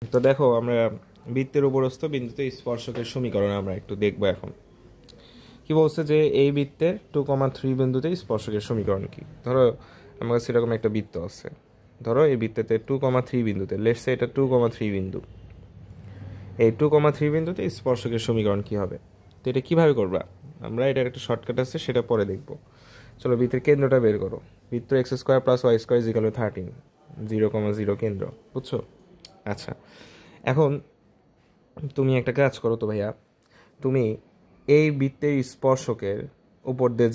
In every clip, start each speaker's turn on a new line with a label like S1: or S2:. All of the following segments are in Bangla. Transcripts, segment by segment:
S1: তো দেখো আমরা বৃত্তের উপরস্থ বিন্দুতে স্পর্শকের সমীকরণ আমরা একটু দেখবো এখন। কি বলছে যে এই বৃত্তের 2,3 বিন্দুতে স্পর্শকের সমীকরণ কি। ধরো আমার কাছে এরকম একটা বৃত্ত আছে, ধরো এই বৃত্তেতে 2,3 বিন্দুতে, লেটস সে এটা 2,3 বিন্দু, এই 2,3 বিন্দুতে স্পর্শকের সমীকরণ কি হবে। তো এটা কিভাবে করবা, আমরা এটার একটা শর্টকাট আছে, সেটা পরে দেখবো। চলো বৃত্তের কেন্দ্রটা বের করো। বৃত্ত x² + y² = 13, 0,0 কেন্দ্র, বুঝছো? আচ্ছা, এখন তুমি একটা কাজ করো তো ভাইয়া, তুমি এই বৃত্তের স্পর্শকের উপর দিয়ে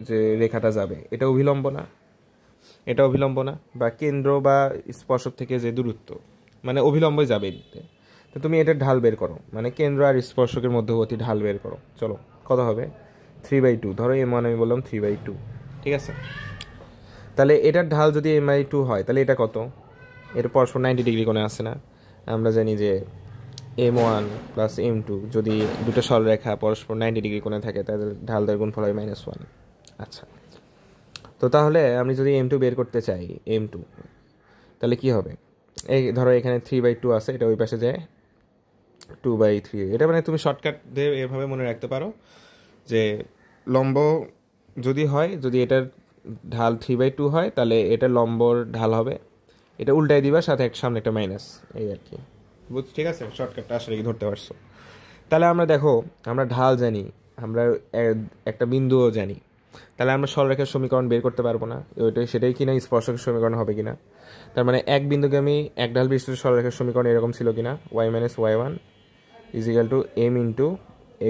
S1: যে রেখাটা যাবে এটা অভিলম্ব না, এটা অভিলম্ব না, বা কেন্দ্র বা স্পর্শক থেকে যে দূরত্ব মানে অভিলম্বই যাবে বৃত্তে। তো তুমি এটার ঢাল বের করো, মানে কেন্দ্র আর স্পর্শকের মধ্যবর্তী ঢাল বের করো। চলো কত হবে, 3/2। ধরো m1 আমি বললাম 3/2, ঠিক আছে? তাহলে এটার ঢাল যদি m/2 হয় তাহলে এটা কত, এটা পরস্পর 90 ডিগ্রি কোণে আসে না? আমরা জানি যে m1 + m2 যদি দুটো সরলরেখা পরস্পর 90 ডিগ্রি কোণে থাকে তাদের ঢালদের গুণফল হয় -1। আচ্ছা, তো তাহলে আমি যদি m2 বের করতে চাই, m2, তাহলে কি হবে? এই ধরো এখানে 3/2 আছে, এটা ওই পাশে যায় 2/3। এটা মানে তুমি শর্টকাট দিয়ে এভাবে মনে রাখতে পারো যে লম্ব যদি হয়, যদি এটার ঢাল 3/2 হয় তাহলে এটা লম্বর ঢাল হবে, এটা উল্টাই দিবা, সাথে এক সামনে একটা মাইনাস, এই আর কি। ঠিক আছে, শর্টকাটটা আসলে কি ধরতে পারছো? তাহলে আমরা দেখো, আমরা ঢাল জানি, আমরা একটা বিন্দুও জানি, তাহলে আমরা সরলরেখার সমীকরণ বের করতে পারবো না? ওইটাই সেটাই কিনা স্পর্শকের সমীকরণ হবে কিনা। তার মানে এক বিন্দুকে আমি এক ঢাল বিশিষ্ট সরলরেখার সমীকরণ এরকম ছিল কিনা, y - y1 = m ×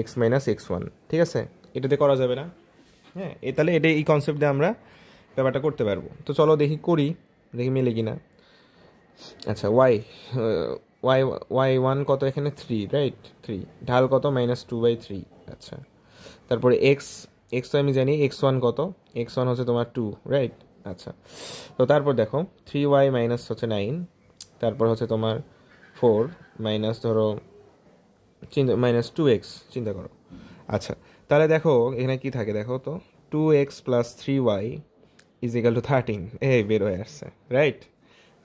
S1: x - x1, ঠিক আছে? এটাতে করা যাবে না? হ্যাঁ, তাহলে এই কনসেপ্ট দিয়ে আমরা ব্যাপারটা করতে পারবো। তো চলো দেখি করি, দেখি মেলে কিনা। আচ্ছা, y1 কত এখানে, 3, রাইট? 3 ঢাল কত, -2/3। আচ্ছা, তারপরে x তো আমি জানি, x1 কত, x1 হচ্ছে তোমার 2, রাইট? আচ্ছা, তো তারপর দেখো 3y - হচ্ছে 9, তারপর হচ্ছে তোমার 4 মাইনাস ধরো -2x, চিন্তা করো। আচ্ছা, তাহলে দেখো এখানে কি থাকে, দেখো তো 2x + 3y = 13, এই বের হয়ে আসছে, রাইট?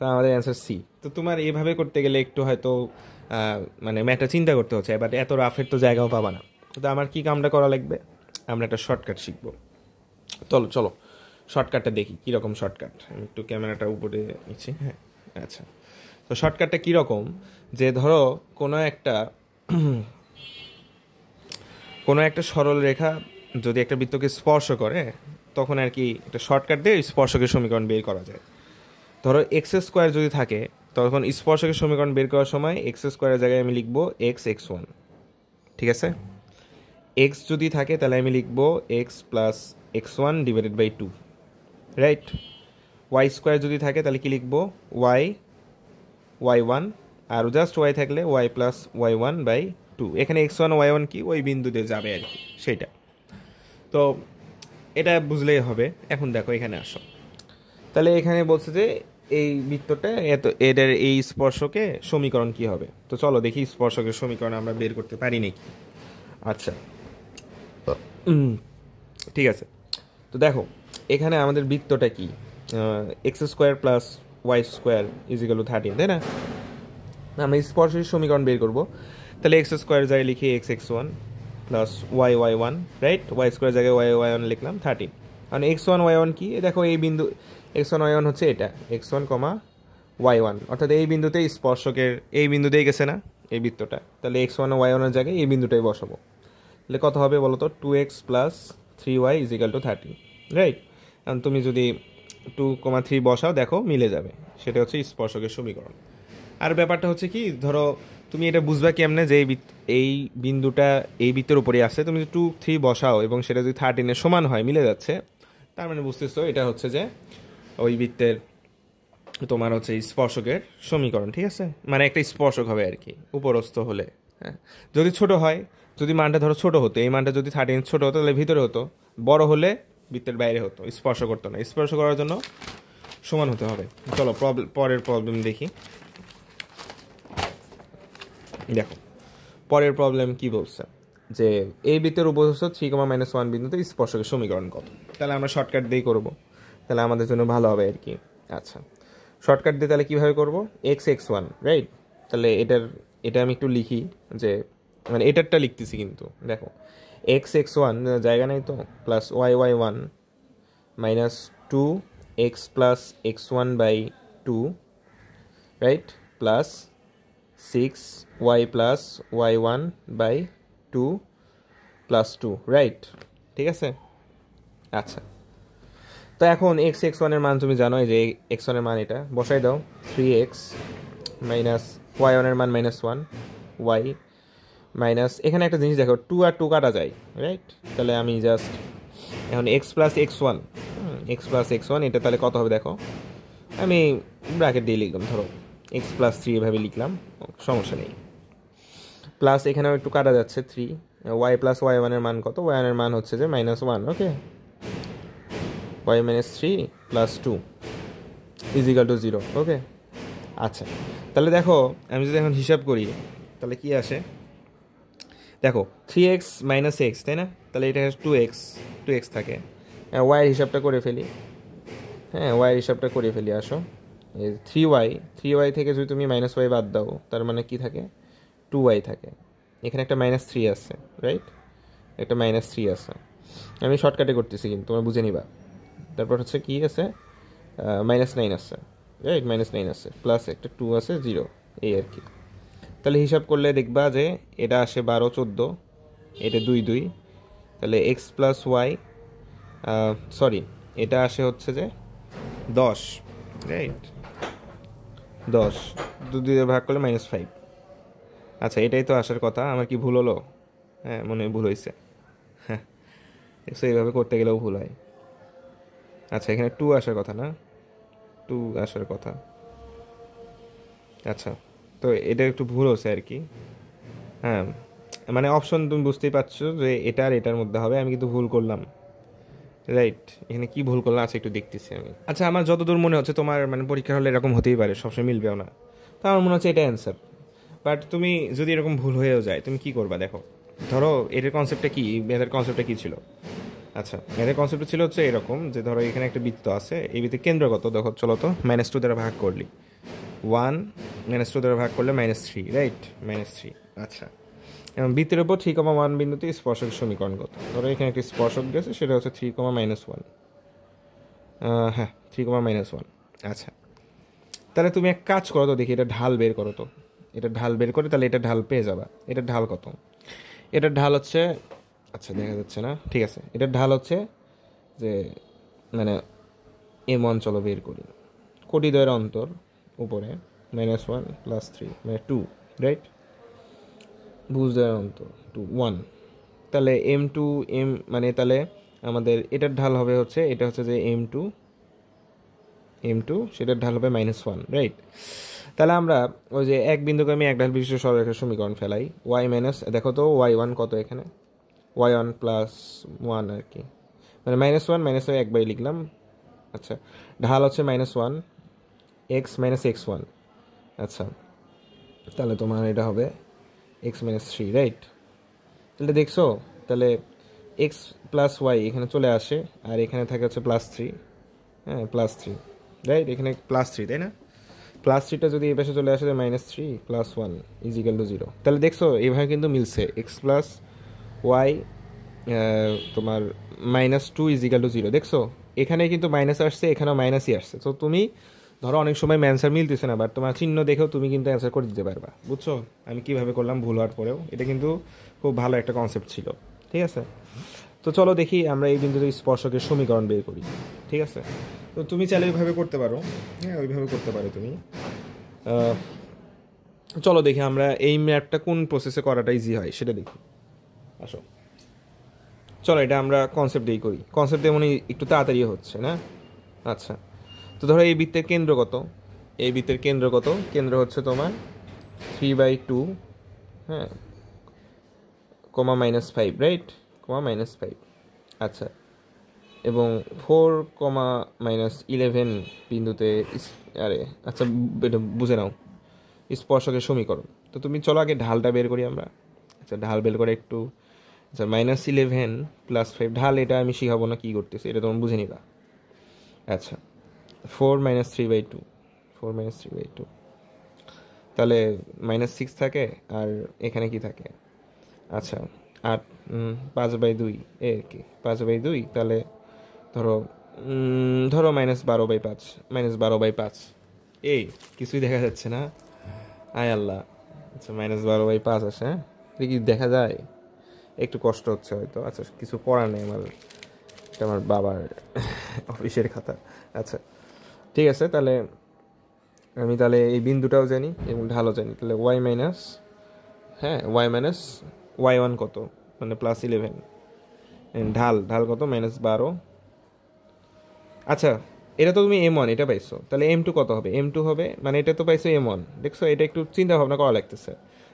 S1: তো আমাদের অ্যান্সার সি। তো তোমার এইভাবে করতে গেলে একটু হয়তো মানে ম্যাথটা চিন্তা করতে হচ্ছে, বাট এত রাফের তো জায়গাও পাবা না। তো আমার কি কামটা করা লাগবে, আমরা একটা শর্টকাট শিখবো। চলো চলো শর্টকাটটা দেখি কীরকম শর্টকাট। আমি একটু ক্যামেরাটা উপরে নিচ্ছি, হ্যাঁ। আচ্ছা, তো শর্টকাটটা কীরকম, যে ধরো কোনো একটা সরল রেখা যদি একটা বৃত্তকে স্পর্শ করে, তখন আর কি একটা শর্টকাট দিয়ে স্পর্শকের সমীকরণ বের করা যায়। ধরো x² যদি থাকে, তখন স্পর্শকের সমীকরণ বের করার সময় x² জায়গায় আমি লিখবো x(x1), ঠিক আছে? x যদি থাকে তাহলে আমি লিখবো x + x1 / 2, রাইট? y² যদি থাকে তাহলে কি লিখবো, y1, আর জাস্ট y থাকলে y + y1/2। এখানে x1 y1 কি, ওই বিন্দুতে যাবে আর কি, সেইটা। তো এটা বুঝলেই হবে। এখন দেখো এখানে আসো, তাহলে এখানে বলছে যে এই বৃত্তটা এদের এই স্পর্শকে সমীকরণ কি হবে। তো চলো দেখি স্পর্শকের সমীকরণ আমরা বের করতে পারি নাকি। আচ্ছা, ঠিক আছে। তো দেখো এখানে আমাদের বৃত্তটা কি, x² + y² = 13, তাই না? আমরা স্পর্শের সমীকরণ বের করব, তাহলে x² জায়গায় লিখি x(x1) + y(y1), রাইট? y² জায়গায় y(y1) লিখলাম 13। কারণ x1 y1 কি, দেখো এই বিন্দু x1 y1 হচ্ছে এটা, x1, y1, অর্থাৎ এই বিন্দুতেই স্পর্শকের এই বিন্দুতেই গেছে না এই বৃত্তটা, তাহলে x1 ও y1 এর জায়গায় এই বিন্দুটাই বসাবো। তাহলে কত হবে বলো তো, 2x + 3y = 13, রাইট? কারণ তুমি যদি 2,3 বসাও, দেখো মিলে যাবে, সেটা হচ্ছে স্পর্শকের সমীকরণ। আর ব্যাপারটা হচ্ছে কি, ধরো তুমি এটা বুঝবা কেমনে যে এই বিন্দুটা এই বৃত্তের উপরে আসছে, তুমি যদি 2, 3 বসাও এবং সেটা যদি 13-এর সমান হয়, মিলে যাচ্ছে, তার মানে বুঝতেছো এটা হচ্ছে যে ওই বৃত্তের তোমার হচ্ছে স্পর্শকের সমীকরণ, ঠিক আছে? মানে একটা স্পর্শক হবে আর কি, উপরস্থ হলে। হ্যাঁ, যদি ছোট হয়, যদি মানটা ধরো ছোট হতো, এই মানটা যদি 13 ছোট হতো তাহলে ভিতরে হতো, বড় হলে বৃত্তের বাইরে হতো, স্পর্শ করতো না। স্পর্শ করার জন্য সমান হতে হবে। চলো পরের প্রবলেম দেখি। দেখো পরের প্রবলেম কি বলছে, যে এই বৃত্তের উপস্থ 3, -1 বিন্দুতে স্পর্শকের সমীকরণ কত। তাহলে আমরা শর্টকাট দিয়েই করবো, তাহলে আমাদের জন্য ভালো হবে আর কি। আচ্ছা, শর্টকাট দিয়ে তাহলে কীভাবে করবো, x(x1), রাইট? তাহলে এটা আমি একটু লিখি, যে মানে এটারটা লিখতেছি কিন্তু দেখো x(x1) জায়গা নেই তো, plus y(y1) minus 2x+x1/2, right, plus 6y+y1/2 plus 2, right, ঠিক আছে। আচ্ছা, তো এখন x(x1) এর মান তুমি জানোই যে x1 এর মান এটা বসাই দাও, 3x মাইনাস y1 এর মান -1 y মাইনাস, এখানে একটা জিনিস দেখো 2 আর 2 কাটা যায়, রাইট। তাহলে আমি জাস্ট এখন x+x1 এটা তাহলে কত হবে দেখো, আমি ব্র্যাকেট দিয়ে লিখলাম, ধরো x+3 এভাবে লিখলাম, সমস্যা নেই। প্লাস এখানেও একটু কাটা যাচ্ছে 3, y+y1 এর মান কত, y1 এর মান হচ্ছে যে -1, ওকে, y - 3 প্লাস 2 = 0, ওকে। আচ্ছা, তাহলে দেখো আমি যদি এখন হিসাব করি তাহলে কি আসে দেখো, 3x - x, তাই না, তাহলে এটা 2x থাকে। ওয়াইয়ের হিসাবটা করে ফেলি, হ্যাঁ ওয়াইয়ের হিসাবটা করে ফেলি, আসো 3y থেকে যদি তুমি -y বাদ দাও তার মানে কি থাকে, 2y থাকে। এখানে একটা -3 আছে, রাইট, একটা -3 আছে, আমি শর্টকাটে করতেছি কিন্তু তোমরা বুঝে নিবা। তারপর হচ্ছে কি আছে, -9 আছে, রাইট, -9 আছে, প্লাস একটা 2 আছে, 0, এই আর কি। তাহলে হিসাব করলে দেখবা যে এটা আসে 12, 14, এটা 2, 2, তাহলে x+y, সরি এটা আসে হচ্ছে যে 10, রাইট, 10 2 দিয়ে ভাগ করলে -5। আচ্ছা, এটাই তো আসার কথা, আমার কি ভুল হলো? হ্যাঁ, মনে হয় ভুল হয়েছে, হ্যাঁ, এইভাবে করতে গেলেও ভুল হয়। আচ্ছা, এখানে 2 আসার কথা না, 2 আসার কথা। আচ্ছা, তো এটা একটু ভুল হচ্ছে আর কি, হ্যাঁ, মানে অপশন তুমি বুঝতেই পারছো যে এটা আর এটার মধ্যে হবে, আমি কিন্তু ভুল করলাম, রাইট। এখানে কি ভুল করলাম, আচ্ছা একটু দেখতেছি আমি। আচ্ছা, আমার যতদূর মনে হচ্ছে তোমার মানে পরীক্ষা হলে এরকম হতেই পারে, সবসময় মিলবেও না, তো আমার মনে হচ্ছে এটা অ্যান্সার। বাট তুমি যদি এরকম ভুল হয়েও যায় তুমি কি করবা দেখো, ধরো এটার কনসেপ্টটা কি, ম্যাথের কনসেপ্টটা কি ছিল? আচ্ছা, ম্যাথের কনসেপ্টটা ছিল হচ্ছে এরকম যে ধরো এখানে একটা বৃত্ত আছে, এই বৃত্তের কেন্দ্র কত দেখো, চলো তো -2 দ্বারা ভাগ করলি 1, -2 দ্বারা ভাগ করলে -3, রাইট, -3। আচ্ছা, এবং বৃত্তের উপর 3,1 বিন্দুতে স্পর্শকের সমীকরণ কত, ধরো এখানে একটি স্পর্শক গেছে, সেটা হচ্ছে 3,-1, হ্যাঁ 3,-1। আচ্ছা, তাহলে তুমি এক কাজ করো তো দেখি, এটা ঢাল বের করো তো, এটা ঢাল বের করে তাহলে এটা ঢাল পেয়ে যাবা। এটার ঢাল কত, এটার ঢাল হচ্ছে, আচ্ছা দেখা যাচ্ছে না, ঠিক আছে, এটার ঢাল হচ্ছে যে মানে M1, চলো বের করি, কোটিদ্বয়ের অন্তর উপরে -1 + 3 মানে 2, রাইট, ভুজদ্বয়ের অন্তর 2, 1, তাহলে M2 মানে তাহলে আমাদের এটার ঢাল হবে হচ্ছে, এটা হচ্ছে যে M2 সেটার ঢাল হবে -1, রাইট। তাহলে আমরা ওই যে এক বিন্দুকে আমি এক ঢাল বিশিষ্ট সরলরেখার সমীকরণ ফেলাই, দেখো তো y1 কত, এখানে y1 + 1 আর কি, মানে -1 -1 একবারই লিখলাম। আচ্ছা, ঢাল হচ্ছে -1 x - x1, আচ্ছা, তাহলে তোমার এটা হবে x - 3, রাইট। তাহলে দেখছো, তাহলে x+y এখানে চলে আসে, আর এখানে থাকে হচ্ছে +3, হ্যাঁ +3, রাইট, এখানে +3, তাই না, +3টা যদি এই পাশে চলে আসে -3 + 1 = 0, তাহলে দেখছো এইভাবে কিন্তু মিলছে, x+y তোমার -2 = 0, দেখছো এখানে কিন্তু মাইনাস আসছে, এখানেও মাইনাসই আসছে। তো তুমি ধরো অনেক সময় অ্যান্সার মিলতেছে না, বাট তোমার চিহ্ন দেখেও তুমি কিন্তু অ্যান্সার করে দিতে পারবা, বুঝছো আমি কিভাবে করলাম ভুল হওয়ার পরেও, এটা কিন্তু খুব ভালো একটা কনসেপ্ট ছিল, ঠিক আছে। তো চলো দেখি আমরা এই বিন্দুতে স্পর্শকের সমীকরণ বের করি, ঠিক আছে। তো তুমি চাইলে ওইভাবে করতে পারো, হ্যাঁ ওইভাবে করতে পারো তুমি। চলো দেখি আমরা এই ম্যাপটা কোন প্রসেসে করাটা ইজি হয় সেটা দেখি, আসো। চলো এটা আমরা কনসেপ্ট দিয়েই করি, কনসেপ্ট দিয়ে মনে একটু তাড়াতাড়ি হচ্ছে না। আচ্ছা, তো ধরো এই বৃত্তের কেন্দ্র কত, এই বৃত্তের কেন্দ্র কত, কেন্দ্র হচ্ছে তোমার 3/2, হ্যাঁ, -5, রাইট, -5, আচ্ছা, এবং 4, -11 বিন্দুতে আরে আচ্ছা এটা বুঝে নাও স্পর্শকের সমীকরণ। তো তুমি চলো আগে ঢালটা বের করি আমরা। আচ্ছা, ঢাল বের করে একটু, আচ্ছা -11 + 5, ঢাল এটা আমি শিখাবো না কী করতেছি, এটা তোমরা বুঝে নিবা। আচ্ছা, 4 - 3/2, 4 - 3/2, তাহলে -6 থাকে, আর এখানে কি থাকে? আচ্ছা 8, 5/2 এ কি 5/2, তাহলে ধরো ধরো -12/5, -12/5 এই কিছুই দেখা যাচ্ছে না, আয় আল্লাহ। আচ্ছা -12/5 আসে, হ্যাঁ এটা কি দেখা যায়? একটু কষ্ট হচ্ছে হয়তো, আচ্ছা কিছু করার নেই, এটা আমার বাবার অফিসের খাতা। আচ্ছা ঠিক আছে, তাহলে আমি তাহলে এই বিন্দুটাও জানি এবং ঢালও জানি, তাহলে ওয়াই মাইনাস, হ্যাঁ y1 কত, মানে +11, ঢাল ঢাল কত -12। আচ্ছা এটা তো তুমি m1 এটা পাইছো, তাহলে m2 কত হবে? m2 হবে, মানে এটা তো পাইছো m1, দেখছো এটা একটু চিন্তা ভাবনা করা লাগতেছে,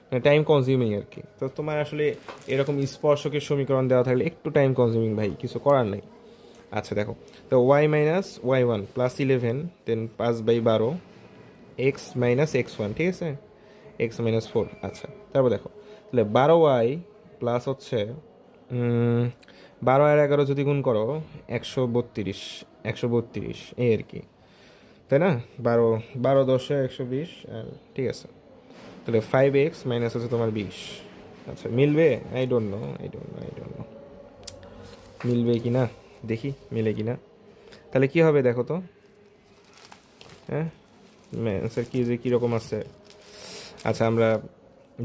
S1: মানে টাইম কনজিউমিং আর কি। তো তোমার আসলে এরকম স্পর্শকের সমীকরণ দেওয়া থাকলে একটু টাইম কনজিউমিং ভাই, কিছু করার নেই। আচ্ছা দেখো, তো y মাইনাস y1 +11 দেন 5/12 x মাইনাস x1, ঠিক আছে, x মাইনাস 4। আচ্ছা তারপর দেখো, তাহলে 12y প্লাস হচ্ছে 12 আর 11 যদি গুণ করো 132, 132 এই আর কি, তাই না? 12 12 10 120, আর ঠিক আছে, তাহলে 5x মাইনাস হচ্ছে তোমার 20। আচ্ছা মিলবে? আই ডোন্ট নো মিলবে কি না, দেখি মিলে কি না। তাহলে কি হবে দেখো তো, হ্যাঁ অ্যান্সার কি যে কীরকম আছে। আচ্ছা আমরা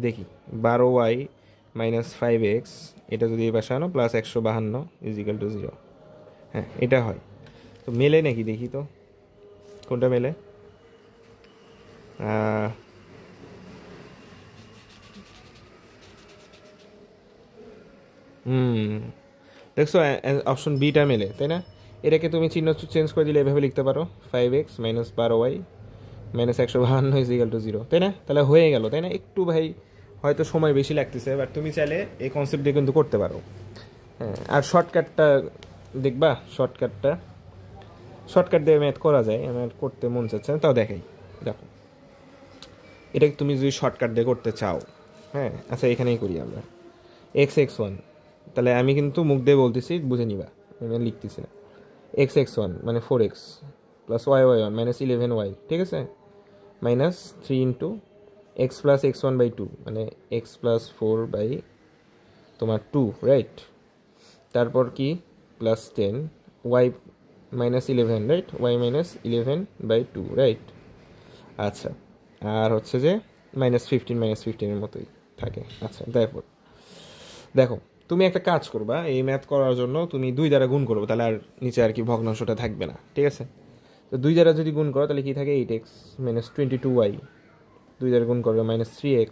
S1: দেখি, 12y মাইনাস 5x এটা যদি এই পাশে আনো +152 = 0, হ্যাঁ এটা হয়। তো মেলে নাকি দেখি তো কোনটা মেলে। দেখছো অপশন বিটা মেলে, তাই না? এটাকে তুমি চিহ্ন চেঞ্জ করে দিলে এভাবে লিখতে পারো, 5x মাইনাস 12y মাইনাস 152 = 0, তাই না? তাহলে হয়ে গেল, তাই না? একটু ভাই হয়তো সময় বেশি লাগতেছে, বাট তুমি চাইলে এই কনসেপ্ট দিয়ে কিন্তু করতে পারো। হ্যাঁ আর শর্টকাটটা দেখবা, শর্টকাট দিয়ে ম্যাথ করা যায়, আমার করতে মন চাচ্ছে না, তাও দেখাই। দেখো এটা তুমি যদি শর্টকাট দিয়ে করতে চাও, হ্যাঁ আচ্ছা এখানেই করি আমরা, x(x1), তাহলে আমি কিন্তু মুখ দিয়ে বলতেছি, বুঝে নিবা, আমি লিখতেছি না। x(x1) মানে 4x plus y(y1) minus 11y, ঠিক আছে, minus 3 into x plus x1/2 মানে x প্লাস 4 বাই তোমার 2, রাইট? তারপর কি plus 10 y minus 11, right, y minus 11/2, right? আচ্ছা আর হচ্ছে যে -15 মতোই থাকে। আচ্ছা তারপর দেখো, তুমি একটা কাজ করবা, এই ম্যাথ করার জন্য তুমি 2 দ্বারা গুণ করবে, তাহলে আর নিচে আর কি ভগ্নাংশটা থাকবে না, ঠিক আছে? তো 2 দ্বারা যদি গুণ করো তাহলে কি থাকে, 8x মাইনাস 22y, 2 দ্বারা গুণ করবে -3x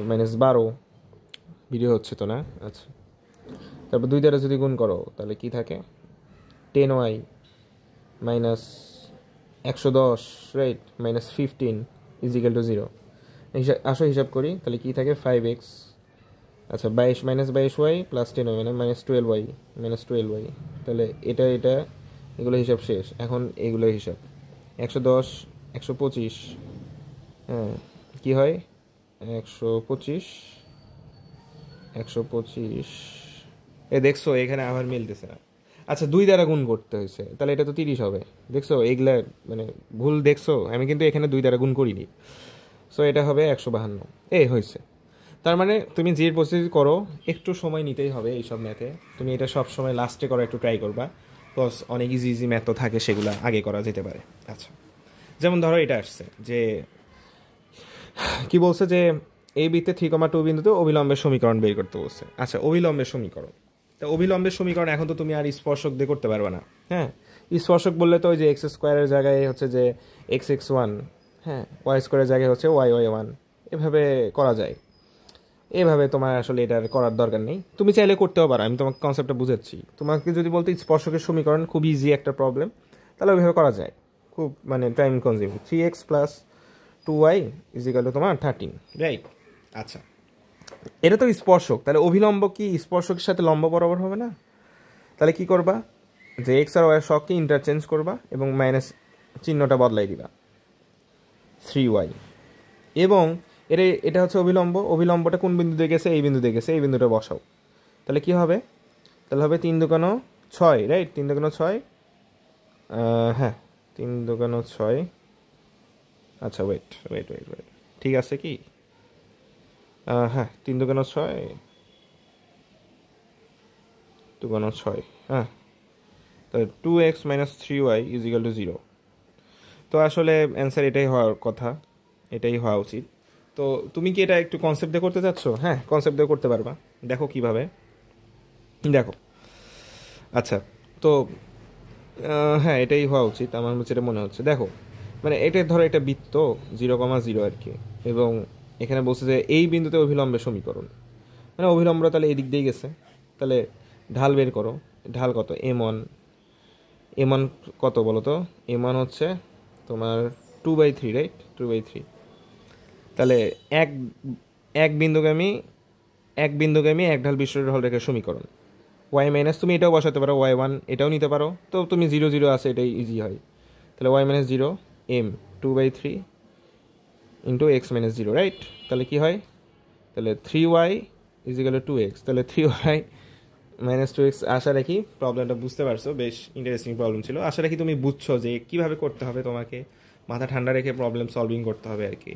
S1: -12, ভিডিও হচ্ছে তো না? আচ্ছা তারপর 2 দ্বারা যদি গুণ করো তাহলে কি থাকে, 10y মাইনাস 110, রাইট, -15 = 0। আসো হিসাব করি, তাহলে কি থাকে 5x, আচ্ছা 22 মাইনাস 22y প্লাস 10y মানে -12y, তাহলে এটা এগুলো হিসাব শেষ। এখন এগুলোর হিসাব 110 125, হ্যাঁ কী হয় 125 125, দেখছো এখানে আবার মিলতেছে না। আচ্ছা 2 দ্বারা গুণ করতে হয়েছে, তাহলে এটা তো 30 হবে, দেখছো এইগুলা মানে ভুল দেখছো, আমি কিন্তু এখানে 2 দ্বারা গুণ করিনি, সো এটা হবে 152, হয়েছে। তার মানে তুমি যে প্রসেস করো একটু সময় নিতেই হবে এইসব ম্যাথে, তুমি এটা সব সময় লাস্টে করা একটু ট্রাই করবা, বিকজ অনেক ইজি ম্যাথ তো থাকে, সেগুলো আগে করা যেতে পারে। আচ্ছা যেমন ধরো এটা আসছে যে কি বলছে যে এই বৃত্তে 3,2 বিন্দুতে অবিলম্বের সমীকরণ বের করতে বলছে। আচ্ছা অবিলম্বের সমীকরণ, তা অবিলম্বের সমীকরণ এখন তো তুমি আর স্পর্শক দিয়ে করতে পারবে না, হ্যাঁ স্পর্শক বললে তো ওই যে x² জায়গায় হচ্ছে যে x(x1), হ্যাঁ y² জায়গায় হচ্ছে y(y1), এভাবে করা যায়। এভাবে তোমার আসলে এটার করার দরকার নেই, তুমি চাইলে করতেও পারো, আমি তোমাকে কনসেপ্টটা বুঝাচ্ছি। তোমাকে যদি বলতে স্পর্শকের সমীকরণ খুব ইজি একটা প্রবলেম, তাহলে ওইভাবে করা যায়, খুব মানে time consuming. 3x plus 2y = তোমার 13, রাইট? আচ্ছা এটা তো স্পর্শক, তাহলে অভিলম্ব কি স্পর্শকের সাথে লম্ব বরাবর হবে না? তাহলে কি করবা, যে এক্স আর ওয়াই শখকে ইন্টারচেঞ্জ করবা এবং মাইনাস চিহ্নটা বদলাই দিবা, 3y, এবং এটা হচ্ছে অভিলম্বটা কোন বিন্দুতে গেছে, এই বিন্দুতে গেছে, এই বিন্দুটা বসাও, তাহলে কি হবে, তাহলে হবে 3 দুগুণ 6, রাইট, 3 দুগুণ 6, হ্যাঁ 3 দুগুণ 6, আচ্ছা ওয়েট, ঠিক আছে কি? হ্যাঁ, 3 দুগুণ 6, 2 গুণ 6, হ্যাঁ। তো 2x minus 3y is equal to 0। তো আসলে অ্যান্সার এটাই হওয়ার কথা, এটাই হওয়া উচিত। তো তুমি কি এটা একটু কনসেপ্ট দিয়ে করতে চাচ্ছ? হ্যাঁ, কনসেপ্ট দিয়ে করতে পারবা। দেখো কিভাবে, দেখো। আচ্ছা, তো হ্যাঁ, এটাই হওয়া উচিত, আমার যেটা মনে হচ্ছে। দেখো, মানে এটা ধরো এটা বৃত্ত 0,0 আর কি, এবং এখানে বলছে যে এই বিন্দুতে অভিলম্বের সমীকরণ, মানে অভিলম্ব তাহলে এদিক দিয়ে গেছে, তাহলে ঢাল বের করো। ঢাল কত? m1। m1 কত বলো তো? m1 হচ্ছে তোমার 2/3, রাইট? 2/3। তাহলে এক এক বিন্দুগামী এক বিন্দুগামী এক ঢাল বিশিষ্ট ঢালরেখার সমীকরণ ওয়াই মাইনাস, তুমি এটাও বসাতে পারো, y1 এটাও নিতে পারো। তো তুমি 0 0 আছে, এটাই ইজি হয়। তাহলে y minus 0 m 2/3 into x minus 0, right? তাহলে কি হয়? তাহলে 3y is equal to 2x। তাহলে 3y মাইনাস 2x। আশা রাখি প্রবলেমটা বুঝতে পারছো, বেশ ইন্টারেস্টিং প্রবলেম ছিল। আশা রাখি তুমি বুঝছো যে কীভাবে করতে হবে, তোমাকে মাথা ঠান্ডা রেখে প্রবলেম সলভিং করতে হবে আর কি।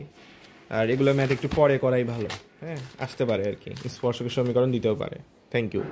S1: আর এগুলো ম্যাথ একটু পরে করাই ভালো, হ্যাঁ, আসতে পারে আর কি, স্পর্শকের সমীকরণ দিতেও পারে। Thank you.